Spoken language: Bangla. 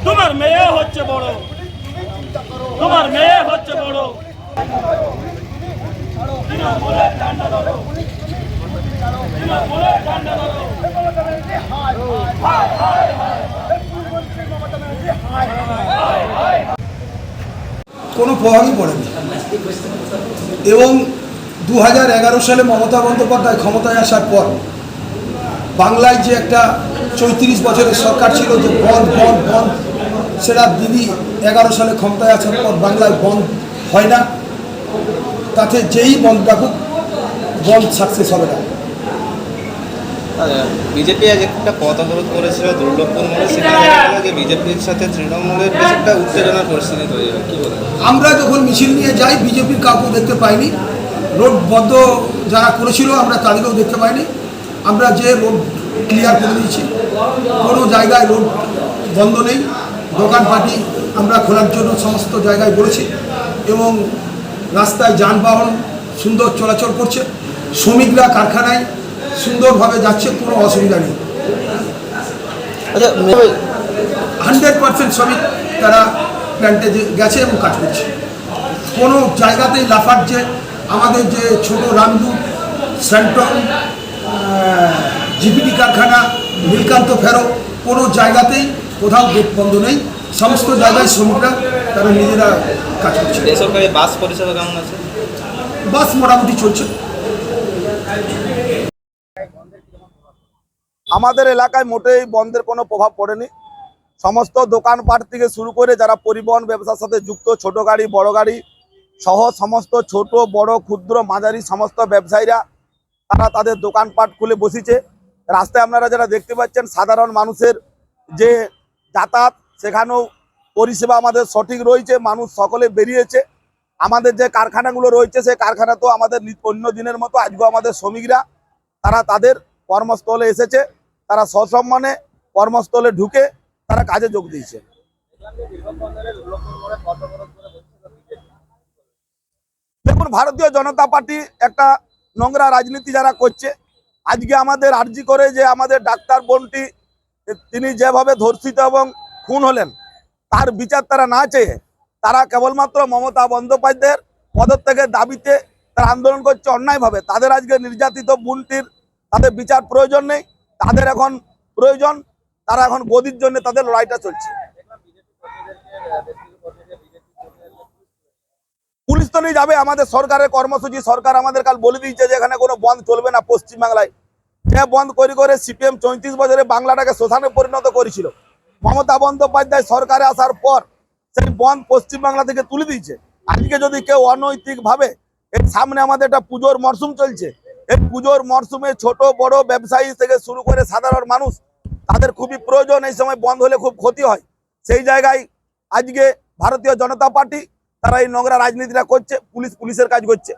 তোমার মেয়ে হচ্ছে বড়, তোমার মেয়ে হচ্ছে বড়। কোনো প্রভাবই পড়েনি এবং 2011 সালে মমতা বন্দ্যোপাধ্যায় ক্ষমতায় আসার পর বাংলায় যে একটা 34 বছরের সরকার ছিল যে বন্ধ বন্ধ বন্ধ, সেটা দিদি 11 সালে ক্ষমতায় আসার পর বাংলায় বন্ধ হয় না। তাতে যেই বন্ধ ডাকুক বন্ধ সাকসেস হবে না। বিজেপি আজ একটা পথ অবরোধ করেছিল দুর্লভপুর মোড়ে, সেখানে বিজেপির সাথে তৃণমূলের বেশ একটা উত্তেজনার পরিস্থিতি তৈরি হয়, কি বলেন? আমরা যখন মিছিল নিয়ে যাই বিজেপির কাউকে দেখতে পাইনি, রোড বন্ধ যারা করেছিল আমরা তাদেরকেও দেখতে পাইনি। আমরা যে রোড ক্লিয়ার করে দিয়েছি, কোনো জায়গায় রোড বন্ধ নেই, দোকানপাটি আমরা খোলার জন্য সমস্ত জায়গায় বলেছি এবং রাস্তায় যানবাহন সুন্দর চলাচল করছে, শ্রমিকরা কারখানায় সুন্দরভাবে যাচ্ছে, কোনো অসুবিধা নেই। 100% শ্রমিক তারা প্ল্যান্টে গেছে এবং কাজ করছে, কোনো জায়গাতেই লাফাচ্ছে। আমাদের যে ছোট রামদুর, সেন্ট্রল, জিপিটি কারখানা, নীলকান্ত ফেরো, কোনো জায়গাতেই কোথাও গেট বন্ধ নেই, সমস্ত জায়গায় শ্রমিকরা তারা নিজেরা কাজ করছে। বেসরকারি বাস পরিষেবা কেমন আছে? বাস মোটামুটি চলছে। আমাদের এলাকায় মোটেই বন্ধের কোনো প্রভাব পড়েনি। সমস্ত দোকানপাট থেকে শুরু করে যারা পরিবহন ব্যবসার সাথে যুক্ত, ছোট গাড়ি বড় গাড়ি সহ সমস্ত ছোট বড় ক্ষুদ্র মাঝারি সমস্ত ব্যবসায়ীরা তারা তাদের দোকানপাট খুলে বসেছে। রাস্তায় আপনারা যারা দেখতে পাচ্ছেন সাধারণ মানুষের যে যাতায়াত, সেখানেও পরিষেবা আমাদের সঠিক রয়েছে, মানুষ সকলে বেরিয়েছে। আমাদের যে কারখানাগুলো রয়েছে সেই কারখানাতেও আমাদের অন্য দিনের মতো আজকেও আমাদের শ্রমিকরা তারা তাদের কর্মস্থলে এসেছে, তারা সসম্মানে কর্মস্থলে ঢুকে তারা কাজে যোগ দিয়েছে। দেখুন, ভারতীয় জনতা পার্টি একটা নোংরা রাজনীতি যারা করছে, আজকে আমাদের আর্জি করে যে আমাদের ডাক্তার বোনটি তিনি যেভাবে ধর্ষিত এবং খুন হলেন তার বিচার তারা না চেয়ে তারা কেবলমাত্র মমতা বন্দ্যোপাধ্যায়ের পদত্যাগের দাবিতে তারা আন্দোলন করছে অন্যায়ভাবে। তাদের আজকে নির্যাতিত বোনটির তাদের বিচার প্রয়োজন নেই, তাদের এখন প্রয়োজন তারা এখন গদির জন্য তাদের লড়াইটা চলছে। পুলিশ তো নিয়ে যাবে, আমাদের সরকারের কর্মসূচি, সরকার আমাদের কাল বলে দিয়েছে যে এখানে কোনো বন্ধ চলবে না। পশ্চিমবাংলায় যে বন্ধ করে সিপিএম 34 বছরে বাংলাটাকে শ্মশানে পরিণত করেছিল, মমতা বন্দ্যোপাধ্যায় সরকারে আসার পর সেই বন্ধ পশ্চিমবাংলা থেকে তুলে দিয়েছে। আজকে যদি কেউ অনৈতিকভাবে, এর সামনে আমাদের একটা পুজোর মরশুম চলছে, এই পুজোর মরশুমে ছোট বড় ব্যবসায়ী থেকে শুরু করে সাধারণ মানুষ তাদের খুবই প্রয়োজন, এই সময় বন্ধ হলে খুব ক্ষতি হয়। সেই জায়গায় আজকে ভারতীয় জনতা পার্টি তারা এই নোংরা রাজনীতিটা করছে, পুলিশের কাজ করছে।